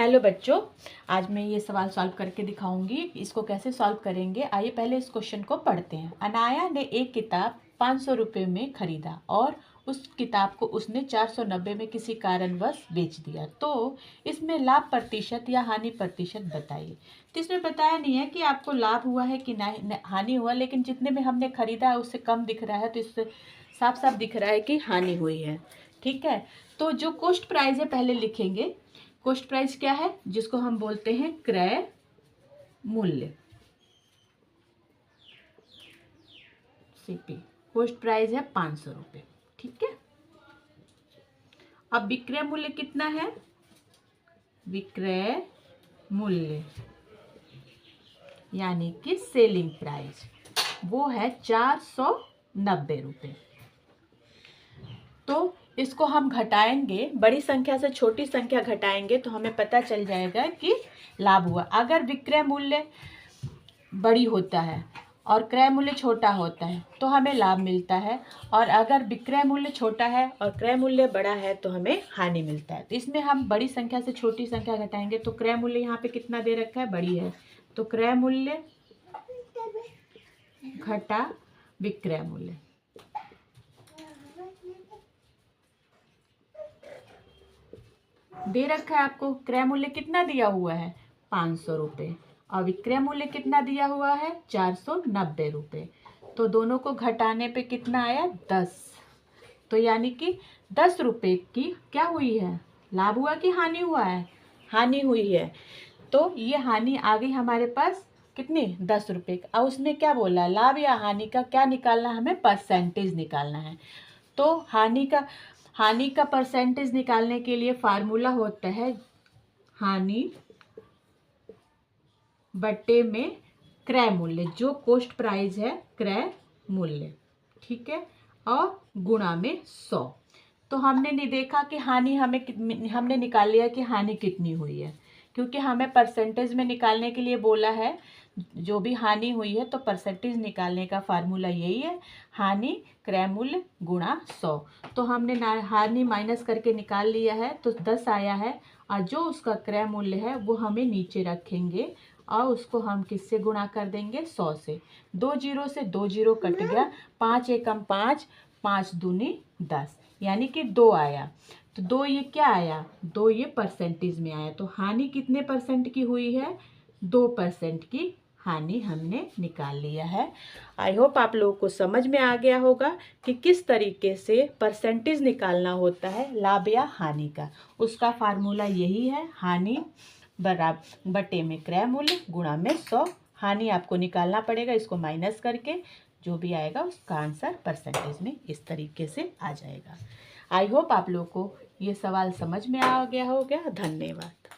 Hello बच्चों, आज मैं ये सवाल सॉल्व करके दिखाऊंगी। इसको कैसे सॉल्व करेंगे, आइए पहले इस क्वेश्चन को पढ़ते हैं। अनाया ने एक किताब 500 रुपये में खरीदा और उस किताब को उसने 490 में किसी कारणवश बेच दिया, तो इसमें लाभ प्रतिशत या हानि प्रतिशत बताइए। तो इसमें बताया नहीं है कि आपको लाभ हुआ है कि नहीं हानि हुआ, लेकिन जितने में हमने खरीदा है उससे कम दिख रहा है, तो इससे साफ साफ दिख रहा है कि हानि हुई है। ठीक है, तो जो कॉस्ट प्राइस है पहले लिखेंगे। कॉस्ट प्राइस क्या है, जिसको हम बोलते हैं क्रय मूल्य, सीपी। कॉस्ट प्राइस है 500 रुपये। ठीक है, अब विक्रय मूल्य कितना है, विक्रय मूल्य यानी कि सेलिंग प्राइस, वो है 490 रुपये। तो इसको हम घटाएंगे, बड़ी संख्या से छोटी संख्या घटाएंगे तो हमें पता चल जाएगा कि लाभ हुआ। अगर विक्रय मूल्य बड़ी होता है और क्रय मूल्य छोटा होता है तो हमें लाभ मिलता है, और अगर विक्रय मूल्य छोटा है और क्रय मूल्य बड़ा है तो हमें हानि मिलता है। तो इसमें हम बड़ी संख्या से छोटी संख्या घटाएंगे, तो क्रय मूल्य यहाँ पे कितना दे रखा है, बड़ी है, तो क्रय मूल्य घटा विक्रय मूल्य। दे रखा है आपको, क्रय मूल्य कितना दिया हुआ है, 500 रुपये, और विक्रय मूल्य कितना दिया हुआ है, 490 रुपये। तो दोनों को घटाने पे कितना आया, 10। तो यानी कि 10 रुपये की क्या हुई है, लाभ हुआ कि हानि हुआ है, हानि हुई है। तो ये हानि आ गई हमारे पास कितनी, 10 रुपये। और उसमें क्या बोला, लाभ या हानि का क्या निकालना है, हमें परसेंटेज निकालना है। तो हानि का परसेंटेज निकालने के लिए फार्मूला होता है हानि बट्टे में क्रय मूल्य, जो कॉस्ट प्राइस है क्रय मूल्य, ठीक है, और गुणा में 100। तो हमने नहीं देखा कि हानि हमने निकाल लिया कि हानि कितनी हुई है, क्योंकि हमें परसेंटेज में निकालने के लिए बोला है। जो भी हानि हुई है तो परसेंटेज निकालने का फार्मूला यही है, हानि क्रय मूल्य गुणा 100। तो हमने हानि माइनस करके निकाल लिया है, तो 10 आया है, और जो उसका क्रय मूल्य है वो हमें नीचे रखेंगे और उसको हम किससे गुणा कर देंगे, 100 से। 2 जीरो से 2 जीरो कट गया, 5 एकम 5, 5 दूनी 10, यानी कि 2 आया। तो 2 ये क्या आया, 2 ये परसेंटेज में आया। तो हानि कितने परसेंट की हुई है, 2% की हानि हमने निकाल लिया है। आई होप आप लोगों को समझ में आ गया होगा कि किस तरीके से परसेंटेज निकालना होता है लाभ या हानि का। उसका फार्मूला यही है, हानि बराबर बटे में क्रय मूल्य गुणा में 100। हानि आपको निकालना पड़ेगा, इसको माइनस करके जो भी आएगा उसका आंसर परसेंटेज में इस तरीके से आ जाएगा। आई होप आप लोगों को ये सवाल समझ में आ गया होगा। धन्यवाद।